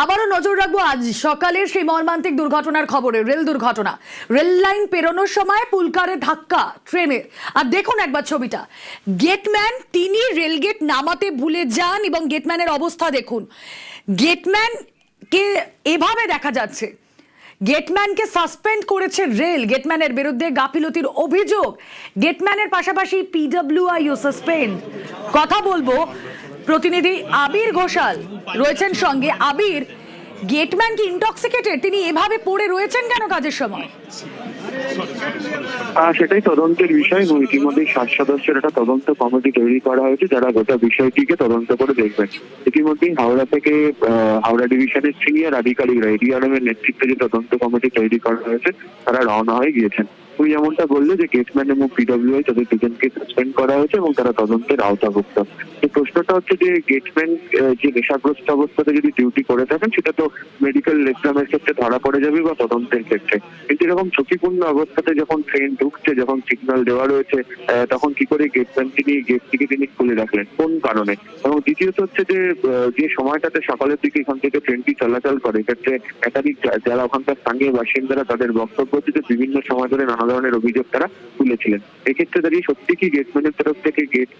আবারও নজর রাখবো আজ সকালের সেই মর্মান্তিক দুর্ঘটনার খবরে। রেল দুর্ঘটনা, রেল লাইন পেরোনোর সময় পুলকারে ধাক্কা ট্রেনের। আর দেখুন একবার ছবিটা, গেটম্যান তিনি রেলগেট নামাতে ভুলে যান এবং গেটম্যানের অবস্থা দেখুন। গেটম্যানকে এভাবে দেখা যাচ্ছে, গেটম্যানকে সাসপেন্ড করেছে রেল। গেটম্যানের বিরুদ্ধে গাফিলতির অভিযোগ, গেটম্যানের পাশাপাশি পিডব্লিউআইও সাসপেন্ড। কথা বলবো প্রতিনিধি আবির ঘোষাল রয়েছেন সঙ্গে। আবির, গেটম্যান কি ইনটক্সিকেটেড? তিনি এভাবে পড়ে রয়েছেন কেন কাজের সময়? সেটাই তদন্তের বিষয়। ইতিমধ্যে 7 সদস্যের একটা তদন্ত কমিটি তৈরি করা হয়েছে, যারা গোটা বিষয়টিকে তদন্ত করে দেখবেন। ইতিমধ্যেই হাওড়া থেকে হাওড়া ডিভিশনের সিনিয়র আধিকারিকরা এডিআরএম-এর নেতৃত্বে যে তদন্ত কমিটি তৈরি করা হয়েছে তারা রওনা হয়ে গিয়েছেন। তুমি যেমনটা বললে যে গেটম্যান এবং পিডব্লিউআই তাদের দুজনকে সাসপেন্ড করা হয়েছে এবং তারা তদন্তের আওতাভুক্ত। তো প্রশ্নটা হচ্ছে যে গেটম্যান যে নেশাগ্রস্ত অবস্থাতে যদি ডিউটি করে থাকেন সেটা তো মেডিকেল এক্সামের ক্ষেত্রে ধরা পড়ে যাবে বা তদন্তের ক্ষেত্রে, কিন্তু এরকম ঝুঁকিপূর্ণ অবস্থাতে যখন ট্রেন ঢুকছে, যখন সিগন্যাল দেওয়া রয়েছে, তখন কি করে গেটম্যান গেটটিকে তিনি খুলে রাখলেন, কোন কারণে? এবং দ্বিতীয়ত হচ্ছে যে সময়টাতে সকালের দিকে এখান থেকে ট্রেনটি চলাচল করে, এক্ষেত্রে একাধিক যারা ওখানকার স্থানীয় বাসিন্দারা তাদের বক্তব্য হচ্ছে যে বিভিন্ন সময় ধরে নানা ধরনের অভিযোগ তারা তুলেছিলেন। এক্ষেত্রে দাঁড়িয়ে সত্যি কি গেটম্যানের তরফ থেকে গেট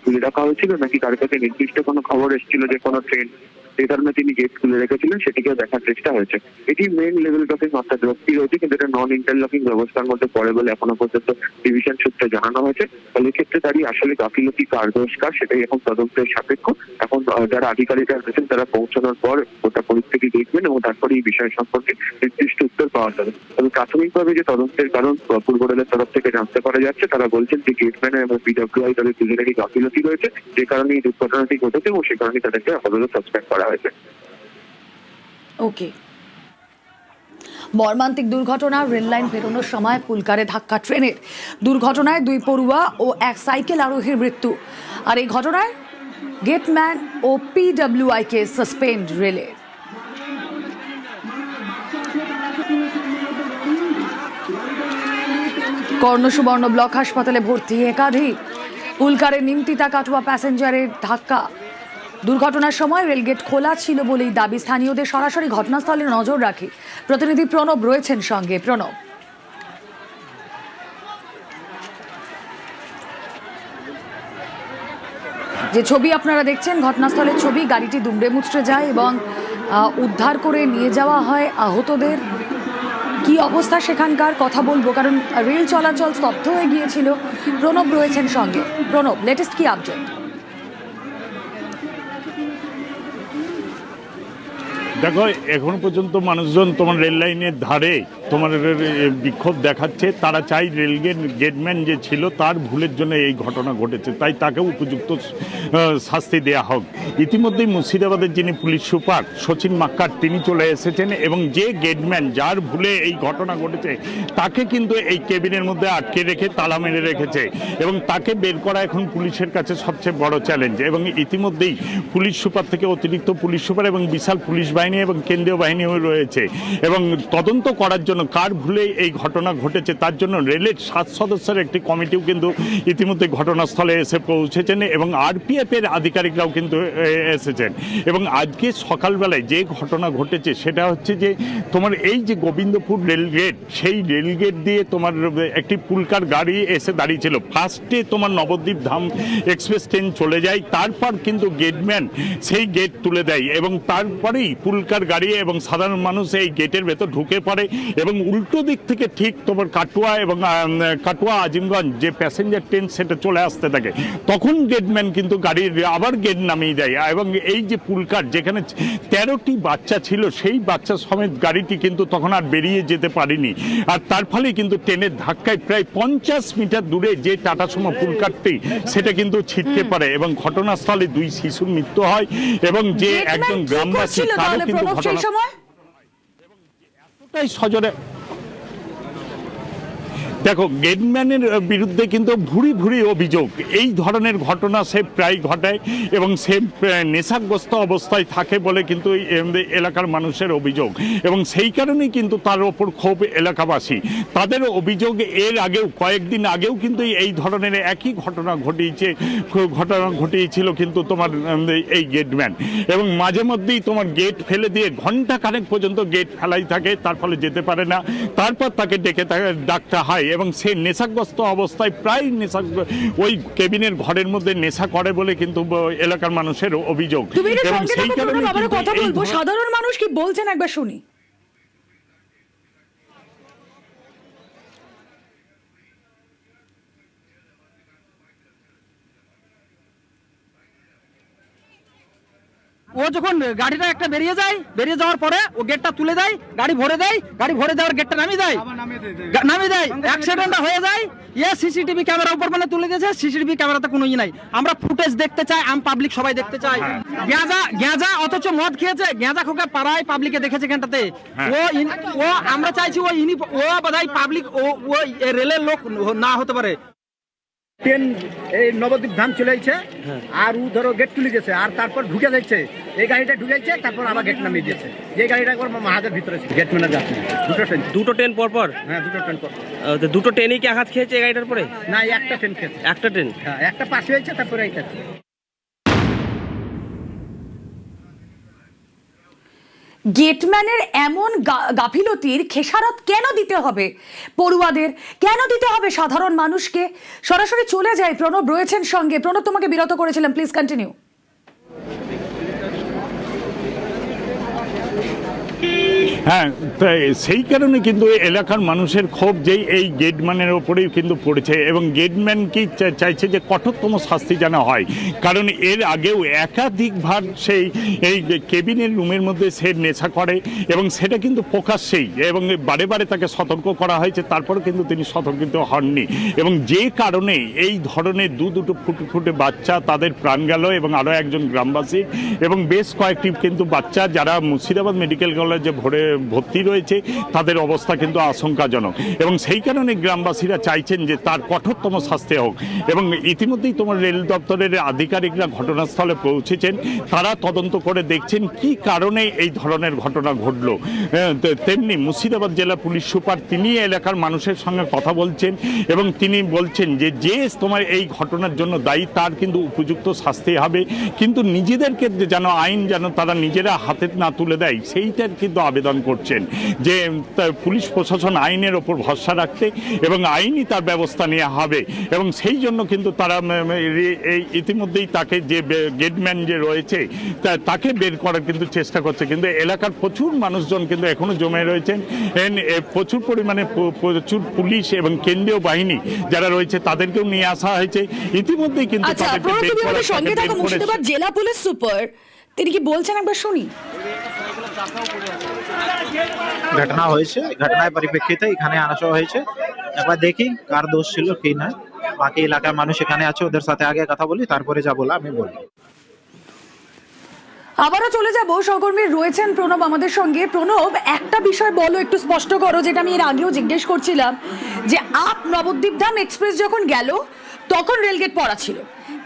খুলে রাখা হয়েছিল, নাকি তার কাছে নির্দিষ্ট কোনো খবর এসেছিল যে কোনো ট্রেন যে কারণে তিনি গেট খুলে রেখেছিলেন সেটিকে দেখার চেষ্টা হয়েছে। এটি মেইন লেভেল টপিং, অর্থাৎ রক্ষী রয়েছে, কিন্তু এটা নন ইন্টারলকিং ব্যবস্থার মধ্যে পড়ে বলে এখনো পর্যন্ত ডিভিশন সূত্রে জানানো হয়েছে। ফলে এক্ষেত্রে দাঁড়িয়ে আসলে গাফিলতি কার দোষ কার সেটাই এখন তদন্তের সাপেক্ষ। এখন যারা আধিকারিকরা রয়েছেন তারা পৌঁছানোর পর গোটা পরিস্থিতি দেখবেন এবং তারপরে এই বিষয় সম্পর্কে নির্দিষ্ট উত্তর পাওয়া যাবে। তবে প্রাথমিকভাবে যে তদন্তের কারণ পূর্ব রেলের তরফ থেকে জানতে পারা যাচ্ছে, তারা বলছেন যে গেটম্যান এবং পিডব্লিউআই তাদের দুজনেরই গাফিলতি রয়েছে, যে কারণে এই দুর্ঘটনাটি ঘটেছে এবং সে কারণে তাদেরকে আপাতত সাসপেন্ড করা হয়েছে। ওকে, মর্মান্তিক দুর্ঘটনা, রেল লাইন পেরোনোর সময় পুলকারে ধাক্কা ট্রেনের। দুর্ঘটনায় 2 পড়ুয়া ও 1 সাইকেল আরোহীর মৃত্যু। আর এই ঘটনায় গেটম্যান ও পিডব্লিউআই কে সাসপেন্ড রেলের। কর্ণসুবর্ণ ব্লক হাসপাতালে ভর্তি একাধিক। পুলকারে নিমতিতা কাটুয়া প্যাসেঞ্জারের ধাক্কা। দুর্ঘটনার সময় রেলগেট খোলা ছিল বলেই দাবি স্থানীয়দের। সরাসরি ঘটনাস্থলে নজর রাখে প্রতিনিধি প্রণব রয়েছেন সঙ্গে। প্রণব, যে ছবি আপনারা দেখছেন ঘটনাস্থলের ছবি, গাড়িটি দুমড়ে মুচড়ে যায় এবং উদ্ধার করে নিয়ে যাওয়া হয় আহতদের। কি অবস্থা সেখানকার কথা বলবো, কারণ রেল চলাচল স্তব্ধ হয়ে গিয়েছিল। প্রণব রয়েছেন সঙ্গে। প্রণব, লেটেস্ট কি আপডেট? দেখো, এখন পর্যন্ত মানুষজন তোমার রেল লাইনের ধারে তোমার বিক্ষোভ দেখাচ্ছে। তারা চাই গেটম্যান যে ছিল তার ভুলের জন্য এই ঘটনা ঘটেছে, তাই তাকে উপযুক্ত শাস্তি দেওয়া হোক। ইতিমধ্যেই মুর্শিদাবাদের যিনি পুলিশ সুপার সচিন মাক্কার তিনি চলে এসেছেন এবং যে গেটম্যান যার ভুলে এই ঘটনা ঘটেছে তাকে কিন্তু এই কেবিনের মধ্যে আটকে রেখে তালা মেরে রেখেছে এবং তাকে বের করা এখন পুলিশের কাছে সবচেয়ে বড় চ্যালেঞ্জ। এবং ইতিমধ্যেই পুলিশ সুপার থেকে অতিরিক্ত পুলিশ সুপার এবং বিশাল পুলিশ বাহিনী এবং কেন্দ্রীয় বাহিনীও রয়েছে এবং তদন্ত করার জন্য কার ভুলে এই ঘটনা ঘটেছে তার জন্য রেলের 7 সদস্যের একটি কমিটিও কিন্তু ইতিমধ্যে ঘটনাস্থলে এসে পৌঁছেছেন এবং আরপিএফ এর আধিকারিকরাও কিন্তু এসেছেন। এবং আজকে সকালবেলায় যে ঘটনা ঘটেছে সেটা হচ্ছে যে তোমার এই যে গোবিন্দপুর রেলগেট, সেই রেলগেট দিয়ে তোমার একটি পুলকার গাড়ি এসে দাঁড়িয়েছিল। ফার্স্টে তোমার নবদ্বীপ ধাম এক্সপ্রেস ট্রেন চলে যায়, তারপর কিন্তু গেটম্যান সেই গেট তুলে দেয় এবং তারপরেই পুলকার গাড়ি এবং সাধারণ মানুষ এই গেটের ভেতর ঢুকে পড়ে এবং উল্টো দিক থেকে ঠিক তোমার কাটুয়া এবং কাটুয়া আজিমগঞ্জ যে প্যাসেঞ্জার ট্রেন সেটা চলে আসতে থাকে। তখন গেটম্যান কিন্তু গাড়ির আবার গেট নামিয়ে দেয় এবং এই যে পুলকার যেখানে 13টি বাচ্চা ছিল সেই বাচ্চা সমেত গাড়িটি কিন্তু তখন আর বেরিয়ে যেতে পারেনি। আর তার ফলে কিন্তু ট্রেনের ধাক্কায় প্রায় 50 মিটার দূরে যে টাটা সুমো পুলকারটি সেটা কিন্তু ছিটকে পড়ে এবং ঘটনাস্থলে 2 শিশুর মৃত্যু হয় এবং যে একজন গ্রামবাসী তারও কিন্তু এতটাই সজোরে। দেখো, গেটম্যানের বিরুদ্ধে কিন্তু ভুরি ভুরি অভিযোগ, এই ধরনের ঘটনা সে প্রায় ঘটায় এবং সে নেশাগ্রস্ত অবস্থায় থাকে বলে কিন্তু এই এলাকার মানুষের অভিযোগ, এবং সেই কারণেই কিন্তু তার ওপর ক্ষোভ এলাকাবাসী। তাদের অভিযোগ এর আগেও কয়েকদিন আগেও কিন্তু এই ধরনের একই ঘটনা ঘটিয়েছিল কিন্তু তোমার এই গেটম্যান, এবং মাঝে মধ্যেই তোমার গেট ফেলে দিয়ে ঘন্টা খানেক পর্যন্ত গেট ফেলাই থাকে, তার ফলে যেতে পারে না। তারপর তাকে ডেকে ডাকতে হয় এবং সে নেশাগ্রস্ত অবস্থায় প্রায় ওই কেবিনের ঘরের মধ্যে নেশা করে বলে কিন্তু এলাকার মানুষের অভিযোগ। এবং সেই কারণে কথা বলবো, সাধারণ মানুষ কি বলছেন একবার শুনি। ও যখন গাড়িটা একটা বেরিয়ে যাওয়ার পরে ও গেটটা তুলে দেয়, গাড়ি ভরে দেওয়ার গেটটা নামিয়ে দেয় অ্যাক্সিডেন্টটা হয়ে যায়। সিসিটিভি ক্যামেরা উপর মানে তুলে দিয়েছে, সিসিটিভি ক্যামেরাতে কোনো নাই। আমরা ফুটেজ দেখতে চাই, পাবলিক সবাই দেখতে চাই। গেঁজা অথচ মদ খেয়েছে, গেঁজা খোকা পাড়ায় পাবলিকে দেখেছে এখানটাতে। ও আমরা চাইছি ও বোধহয় পাবলিক ও রেলের লোক না হতে পারে। ট্রেন এই নবদ্বীপ ধাম চলে যাচ্ছে আর ও ধরো গেট তুলে গেছে আর তারপর ঢুকে যাচ্ছে, এই গাড়িটা ঢুকেছে তারপর আবার গেট নামিয়ে দিয়েছে। এই গাড়িটা একবার মাহাদের ভিতরে ছিল, গেট ম্যানেজার যাচ্ছে। দুটো ট্রেন পর পর? হ্যাঁ, দুটো ট্রেন পর। দুটো ট্রেনেই কি আঘাত খেয়েছে এই গাড়িটার পরে? না, একটা ট্রেন খেয়েছে। একটা ট্রেন? হ্যাঁ, একটা পাশে হয়েছে তারপরে এইটা। গেটম্যানের এমন গাফিলতির খেসারত কেন দিতে হবে পড়ুয়াদের, কেন দিতে হবে সাধারণ মানুষকে? সরাসরি চলে যায়, প্রণব রয়েছেন সঙ্গে। প্রণব, তোমাকে বিরত করেছিলাম, প্লিজ কন্টিনিউ। হ্যাঁ, সেই কারণে কিন্তু এলাকার মানুষের ক্ষোভ যেই এই গেটম্যানের ওপরেই কিন্তু পড়েছে, এবং গেটম্যান কি চাইছে যে কঠোরতম শাস্তি যেন হয়। কারণ এর আগেও একাধিকবার সেই এই কেবিনের রুমের মধ্যে সে নেশা করে এবং সেটা কিন্তু প্রকাশ্যেই, এবং বারে বারে তাকে সতর্ক করা হয়েছে, তারপরে কিন্তু তিনি সতর্কিত হননি, এবং যে কারণে এই ধরনের দুটো ফুটে বাচ্চা তাদের প্রাণ গেল, এবং আরও একজন গ্রামবাসী এবং বেশ কয়েকটি কিন্তু বাচ্চা যারা মুর্শিদাবাদ মেডিকেল কলেজে ভর্তি রয়েছে তাদের অবস্থা কিন্তু আশঙ্কাজনক, এবং সেই কারণে গ্রামবাসীরা চাইছেন যে তার কঠোরতম শাস্তি হোক। এবং ইতিমধ্যেই তোমার রেল দপ্তরের আধিকারিকরা ঘটনাস্থলে পৌঁছেছেন, তারা তদন্ত করে দেখছেন কি কারণে এই ধরনের ঘটনা ঘটলো। তেমনি মুর্শিদাবাদ জেলা পুলিশ সুপার তিনি এলাকার মানুষের সঙ্গে কথা বলছেন এবং তিনি বলছেন যে তোমার এই ঘটনার জন্য দায়ী তার কিন্তু উপযুক্ত শাস্তি হবে, কিন্তু নিজেদেরকে যেন আইন যেন তারা নিজেরা হাতে না তুলে দেয় সেইটার কিন্তু আবেদন করছেন, যে পুলিশ প্রশাসন আইনের ওপর ভরসা রাখতে এবং আইনই তার ব্যবস্থা নেওয়া হবে। এবং সেই জন্য কিন্তু তারা এই ইতিমধ্যেই তাকে যে গেটম্যান যে রয়েছে তাকে বের করার কিন্তু চেষ্টা করছে, কিন্তু এলাকার প্রচুর মানুষজন কিন্তু এখনো জমে রয়েছেন, প্রচুর পরিমাণে প্রচুর পুলিশ এবং কেন্দ্রীয় বাহিনী যারা রয়েছে তাদেরকেও নিয়ে আসা হয়েছে ইতিমধ্যেই কিন্তু তাদেরকে বের করার সঙ্গে থাকা মুর্শিদাবাদ জেলা পুলিশ সুপার তিনি কি বলছেন একবার শুনি। ঘটনা হয়েছে, ঘটনার পরিপ্রেক্ষিতে এখানে আসা হয়েছে, একবার দেখি কার দোষ ছিল কি না। বাকি এলাকার মানুষ এখানে আছে, ওদের সাথে আগে কথা বলি, তারপরে যা বলা আমি বলবো। আবারও চলে যাব, সহকর্মী রয়েছেন প্রণব আমাদের সঙ্গে। প্রণব, একটা বিষয় বলো, একটু স্পষ্ট করো, যেটা আমি এর আগেও জিজ্ঞেস করছিলাম, যে আপ নবদ্বীপ ধাম এক্সপ্রেস যখন গেল তখন রেলগেট পড়া ছিল,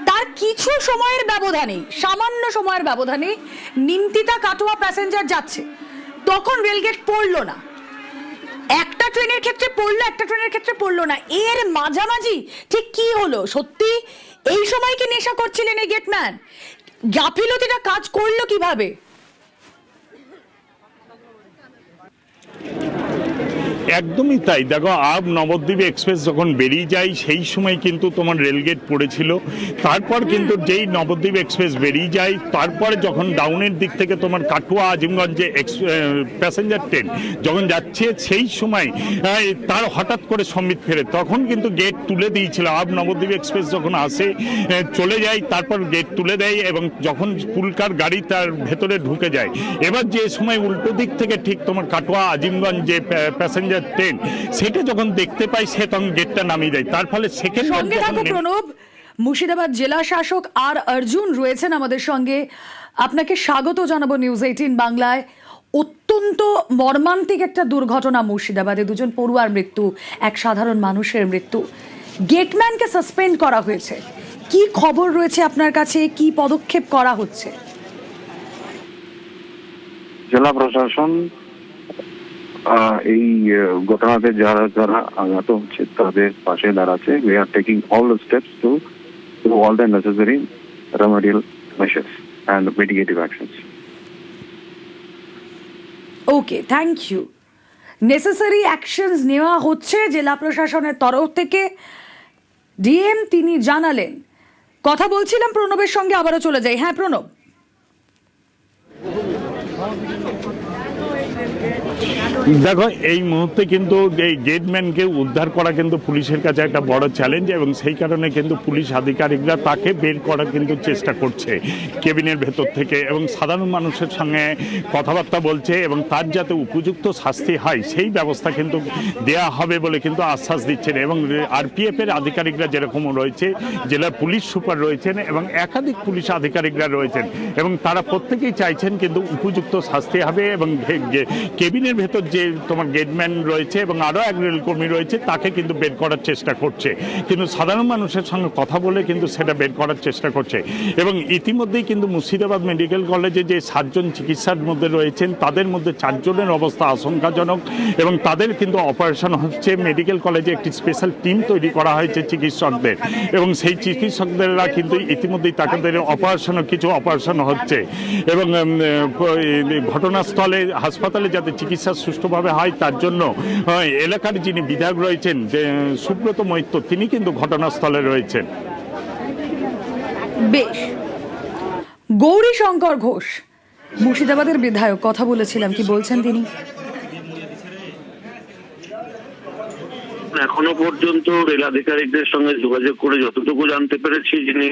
তার কিছু সময়ের ব্যবধানে, সামান্য সময়ের ব্যবধানে নিমতিতা কাটোয়া প্যাসেঞ্জার যাচ্ছে, তখন রেলগেট পড়লো না। একটা ট্রেনের ক্ষেত্রে পড়লো, একটা ট্রেনের ক্ষেত্রে পড়লো না, এর মাঝামাঝি ঠিক কি হলো? সত্যি এই সময় কি নেশা করছিলেন এই গেটম্যান? গাফিলতিটা কাজ করলো কিভাবে? একদমই তাই। দেখো, আপ নবদ্বীপ এক্সপ্রেস যখন বেরিয়ে যায় সেই সময় কিন্তু তোমার রেলগেট পড়েছিল, তারপর কিন্তু যেই নবদ্বীপ এক্সপ্রেস বেরিয়ে যায় তারপরে যখন ডাউনের দিক থেকে তোমার কাটোয়া আজিমগঞ্জে প্যাসেঞ্জার ট্রেন যখন যাচ্ছে সেই সময় তার হঠাৎ করে সম্বিত ফেরে, তখন কিন্তু গেট তুলে দিয়েছিল। আপ নবদ্বীপ এক্সপ্রেস যখন আসে চলে যায়, তারপর গেট তুলে দেয় এবং যখন পুলকার গাড়ি তার ভেতরে ঢুকে যায়, এবার যে সময় উল্টো দিক থেকে ঠিক তোমার কাটোয়া আজিমগঞ্জ যে প্যাসেঞ্জার ট্রেন সেটা যখন দেখতে পাই সে তখন গেটটা নামিয়ে দেয়, তার ফলে সেকেন্ড। সঙ্গে থাকো প্রণব, মুর্শিদাবাদ জেলা শাসক আর অর্জুন রয়েছেন আমাদের সঙ্গে। আপনাকে স্বাগত জানাবো নিউজ 18 বাংলায়। অত্যন্ত মর্মান্তিক একটা দুর্ঘটনা মুর্শিদাবাদে, দুজন পড়ুয়ার মৃত্যু, এক সাধারণ মানুষের মৃত্যু। গেটম্যানকে সাসপেন্ড করা হয়েছে। কি খবর রয়েছে আপনার কাছে, কি পদক্ষেপ করা হচ্ছে? জেলা প্রশাসন এই ঘটনাতে যারা যারা আঘাত হচ্ছে তাদের পাশে দাঁড়াচ্ছে। We are taking all the steps to do all the necessary remedial measures and mitigative actions. Okay, thank you. Necessary actions নেওয়া হচ্ছে জেলা প্রশাসনের তরফ থেকে, ডিএম তিনি জানালেন। কথা বলছিলাম প্রণবের সঙ্গে, আবারও চলে যাই। হ্যাঁ প্রণব। দেখো, এই মুহূর্তে কিন্তু এই গেটম্যানকে উদ্ধার করা কিন্তু পুলিশের কাছে একটা বড় চ্যালেঞ্জ, এবং সেই কারণে কিন্তু পুলিশ আধিকারিকরা তাকে বের করার কিন্তু চেষ্টা করছে কেবিনের ভেতর থেকে, এবং সাধারণ মানুষের সঙ্গে কথাবার্তা বলছে, এবং তার যাতে উপযুক্ত শাস্তি হয় সেই ব্যবস্থা কিন্তু দেয়া হবে বলে কিন্তু আশ্বাস দিচ্ছেন। এবং আরপিএফ এর আধিকারিকরা যেরকম রয়েছে, জেলার পুলিশ সুপার রয়েছেন, এবং একাধিক পুলিশ আধিকারিকরা রয়েছেন, এবং তারা প্রত্যেকেই চাইছেন কিন্তু উপযুক্ত শাস্তি হবে। এবং কেবিনের ভেতর যে তোমার গেটম্যান রয়েছে এবং আরও এক রেলকর্মী রয়েছে তাকে কিন্তু বের করার চেষ্টা করছে, কিন্তু সাধারণ মানুষের সঙ্গে কথা বলে কিন্তু সেটা বের করার চেষ্টা করছে। এবং ইতিমধ্যেই কিন্তু মুর্শিদাবাদ মেডিকেল কলেজে যে 7 জন চিকিৎসার মধ্যে রয়েছেন তাদের মধ্যে 4 জনের অবস্থা আশঙ্কাজনক, এবং তাদের কিন্তু অপারেশন হচ্ছে। মেডিকেল কলেজে একটি স্পেশাল টিম তৈরি করা হয়েছে চিকিৎসকদের, এবং সেই চিকিৎসকদেররা কিন্তু ইতিমধ্যেই তাদের কিছু অপারেশন হচ্ছে। এবং ঘটনাস্থলে হাসপাতালে যাতে চিকিৎসা সুষ্ঠুভাবে হয় তার জন্য এলাকার যিনি বিধায়ক রয়েছেন সুব্রত মৈত্র, তিনি কিন্তু ঘটনাস্থলে রয়েছেন। বেশ। গৌরী শঙ্কর ঘোষ মুর্শিদাবাদের বিধায়ক, কথা বলেছিলাম, কি বলছেন তিনি? এখনো পর্যন্ত রেল আধিকারিকদের সঙ্গে যোগাযোগ করে যতটুকু জানতে পেরেছি, যিনি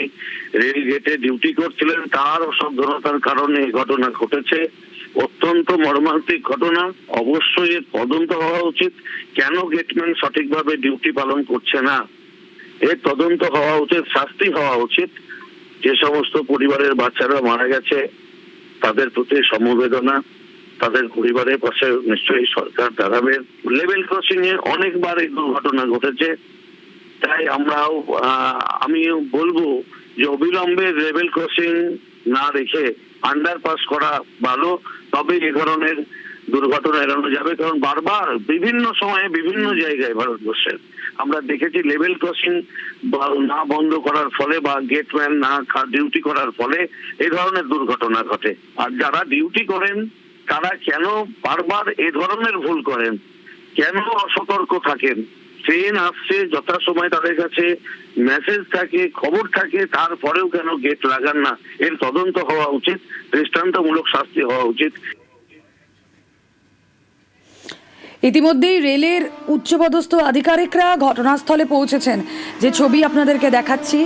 রেল গেটে ডিউটি করছিলেন তার অসাবধানতার কারণে এই ঘটনা ঘটেছে। অত্যন্ত মর্মান্তিক ঘটনা। অবশ্যই এর তদন্ত হওয়া উচিত। কেন গেটম্যান সঠিকভাবে ডিউটি পালন করছে না এর তদন্ত হওয়া উচিত, শাস্তি হওয়া উচিত। যে সমস্ত পরিবারের বাচ্চারা মারা গেছে তাদের প্রতি সমবেদনা, তাদের পরিবারের পাশে নিশ্চয়ই সরকার দাঁড়াবে। লেভেল ক্রসিং এ অনেকবার এই দুর্ঘটনা ঘটেছে, তাই আমি বলবো যে অবিলম্বে লেভেল ক্রসিং না রেখে আন্ডারপাস করা ভালো, তবে এ ধরনের দুর্ঘটনা এড়ানো যাবে। কারণ বারবার বিভিন্ন সময়ে বিভিন্ন জায়গায় ভারতবর্ষের আমরা দেখেছি লেভেল ক্রসিং না বন্ধ করার ফলে বা গেটম্যান না ডিউটি করার ফলে এই ধরনের দুর্ঘটনা ঘটে। আর যারা ডিউটি করেন তারা কেন বারবার এই ধরনের ভুল করেন, কেন অসতর্ক থাকেন? ট্রেন আসছে যথাসময়, তাদের কাছে মেসেজ থাকে, খবর থাকে, তারপরেও কেন গেট লাগান না? এর তদন্ত হওয়া উচিত, দৃষ্টান্তমূলক শাস্তি হওয়া উচিত। ইতিমধ্যেই রেলের উচ্চপদস্থ আধিকারিকরা ঘটনাস্থলে পৌঁছেছেন, যে ছবি আপনাদেরকে দেখাচ্ছি।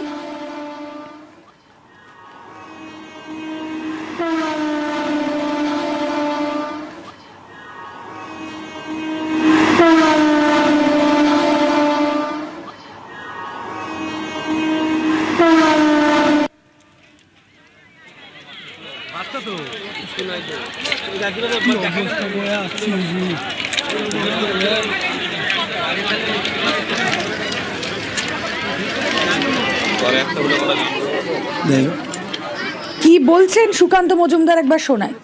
কি বলছেন সুকান্ত মজুমদার, একবার শোনায়।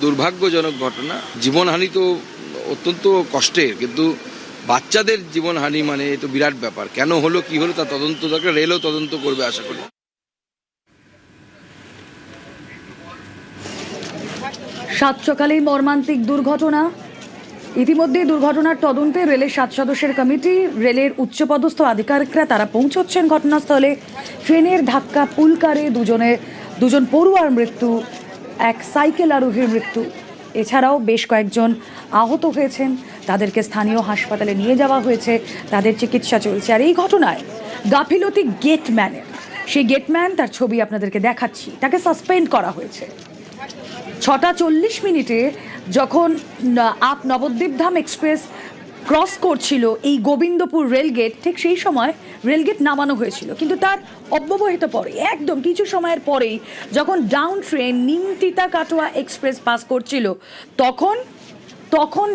দুর্ভাগ্যজনক ঘটনা, জীবনহানি তো অত্যন্ত কষ্টের, কিন্তু বাচ্চাদের জীবনহানি মানে এ তো বিরাট ব্যাপার। কেন হলো, কি হলো, তা তদন্ত দরকার, রেলও তদন্ত করবে আশা করি। সাত সকালেই মর্মান্তিক দুর্ঘটনা। ইতিমধ্যে দুর্ঘটনার তদন্তে রেলের 7 সদস্যের কমিটি, রেলের উচ্চপদস্থ আধিকারিকরা তারা পৌঁছচ্ছেন ঘটনাস্থলে। ট্রেনের ধাক্কা পুলকারে দুজন পড়ুয়ার মৃত্যু, এক সাইকেল আরোহীর মৃত্যু, এছাড়াও বেশ কয়েকজন আহত হয়েছেন। তাদেরকে স্থানীয় হাসপাতালে নিয়ে যাওয়া হয়েছে, তাদের চিকিৎসা চলছে। আর এই ঘটনায় গাফিলতি গেটম্যানের, সেই গেটম্যান, তার ছবি আপনাদেরকে দেখাচ্ছি, তাকে সাসপেন্ড করা হয়েছে। 6টা 40 মিনিটে যখন আপ নবদ্বীপ ধাম এক্সপ্রেস ক্রস করছিল এই গোবিন্দপুর রেলগেট, ঠিক সেই সময় রেলগেট নামানো হয়েছিল, কিন্তু তার অব্যবহিত পরে একদম কিছু সময়ের পরেই যখন down train Nimtita Katwa express pass করছিল তখন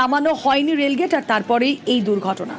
নামানো হয়নি রেলগেট, আর তারপরেই এই দুর্ঘটনা।